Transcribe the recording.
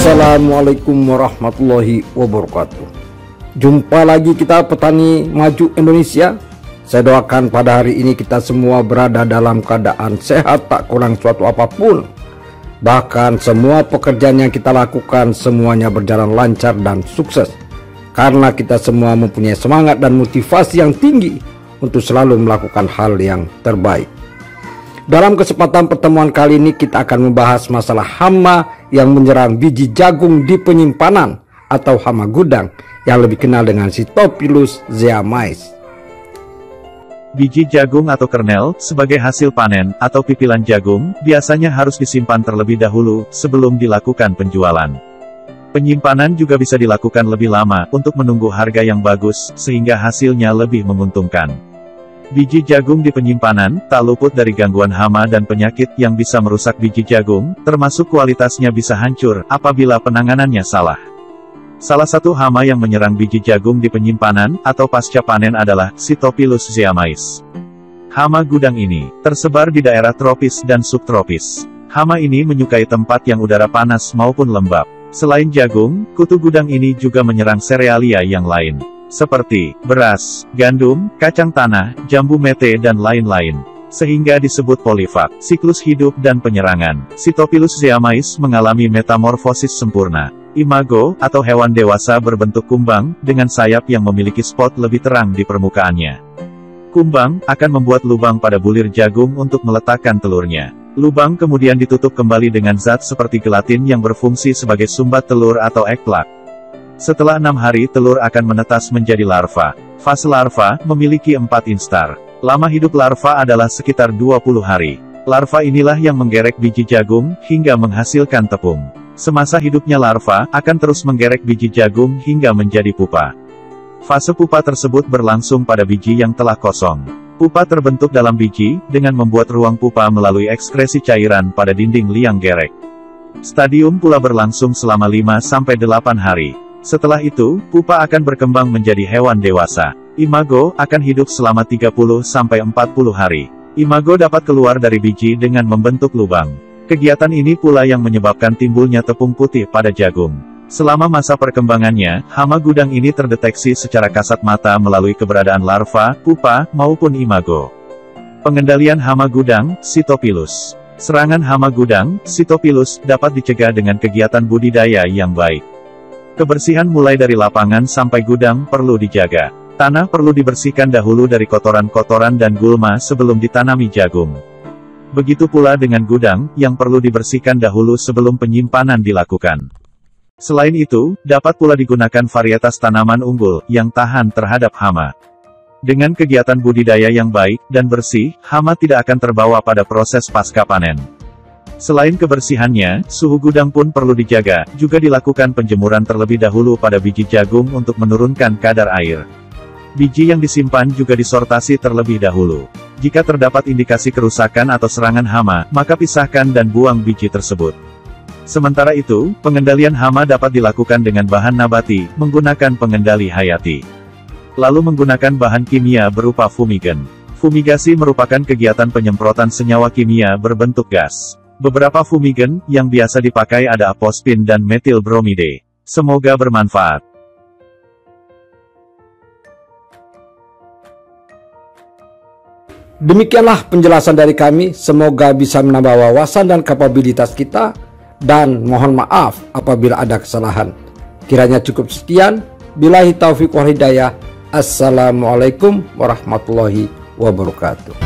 Assalamualaikum warahmatullahi wabarakatuh. Jumpa lagi kita petani maju Indonesia. Saya doakan pada hari ini kita semua berada dalam keadaan sehat, tak kurang suatu apapun. Bahkan semua pekerjaan yang kita lakukan semuanya berjalan lancar dan sukses, karena kita semua mempunyai semangat dan motivasi yang tinggi untuk selalu melakukan hal yang terbaik. Dalam kesempatan pertemuan kali ini kita akan membahas masalah hama yang menyerang biji jagung di penyimpanan atau hama gudang yang lebih kenal dengan Sitophilus zeamycin. Biji jagung atau kernel sebagai hasil panen atau pipilan jagung biasanya harus disimpan terlebih dahulu sebelum dilakukan penjualan. Penyimpanan juga bisa dilakukan lebih lama untuk menunggu harga yang bagus sehingga hasilnya lebih menguntungkan. Biji jagung di penyimpanan tak luput dari gangguan hama dan penyakit yang bisa merusak biji jagung, termasuk kualitasnya bisa hancur apabila penanganannya salah. Salah satu hama yang menyerang biji jagung di penyimpanan atau pasca panen adalah Sitophilus zeamycin. Hama gudang ini tersebar di daerah tropis dan subtropis. Hama ini menyukai tempat yang udara panas maupun lembab. Selain jagung, kutu gudang ini juga menyerang serealia yang lain, seperti beras, gandum, kacang tanah, jambu mete dan lain-lain, sehingga disebut polifag. Siklus hidup dan penyerangan. Sitophilus zeamycin mengalami metamorfosis sempurna. Imago, atau hewan dewasa berbentuk kumbang, dengan sayap yang memiliki spot lebih terang di permukaannya. Kumbang akan membuat lubang pada bulir jagung untuk meletakkan telurnya. Lubang kemudian ditutup kembali dengan zat seperti gelatin yang berfungsi sebagai sumbat telur atau egg plug. Setelah 6 hari telur akan menetas menjadi larva. Fase larva memiliki 4 instar. Lama hidup larva adalah sekitar 20 hari. Larva inilah yang menggerek biji jagung hingga menghasilkan tepung. Semasa hidupnya larva akan terus menggerek biji jagung hingga menjadi pupa. Fase pupa tersebut berlangsung pada biji yang telah kosong. Pupa terbentuk dalam biji dengan membuat ruang pupa melalui ekskresi cairan pada dinding liang gerek. Stadium pula berlangsung selama 5-8 hari. Setelah itu, pupa akan berkembang menjadi hewan dewasa. Imago akan hidup selama 30-40 hari. Imago dapat keluar dari biji dengan membentuk lubang. Kegiatan ini pula yang menyebabkan timbulnya tepung putih pada jagung. Selama masa perkembangannya, hama gudang ini terdeteksi secara kasat mata melalui keberadaan larva, pupa, maupun imago. Pengendalian hama gudang, Sitophilus. Serangan hama gudang, Sitophilus, dapat dicegah dengan kegiatan budidaya yang baik. Kebersihan mulai dari lapangan sampai gudang perlu dijaga. Tanah perlu dibersihkan dahulu dari kotoran-kotoran dan gulma sebelum ditanami jagung. Begitu pula dengan gudang, yang perlu dibersihkan dahulu sebelum penyimpanan dilakukan. Selain itu, dapat pula digunakan varietas tanaman unggul, yang tahan terhadap hama. Dengan kegiatan budidaya yang baik dan bersih, hama tidak akan terbawa pada proses pasca panen. Selain kebersihannya, suhu gudang pun perlu dijaga, juga dilakukan penjemuran terlebih dahulu pada biji jagung untuk menurunkan kadar air. Biji yang disimpan juga disortasi terlebih dahulu. Jika terdapat indikasi kerusakan atau serangan hama, maka pisahkan dan buang biji tersebut. Sementara itu, pengendalian hama dapat dilakukan dengan bahan nabati, menggunakan pengendali hayati. Lalu menggunakan bahan kimia berupa fumigan. Fumigasi merupakan kegiatan penyemprotan senyawa kimia berbentuk gas. Beberapa fumigan yang biasa dipakai ada apospin dan metil bromide. Semoga bermanfaat. Demikianlah penjelasan dari kami, semoga bisa menambah wawasan dan kapabilitas kita, dan mohon maaf apabila ada kesalahan. Kiranya cukup sekian. Billahi taufiq wal hidayah. Assalamualaikum warahmatullahi wabarakatuh.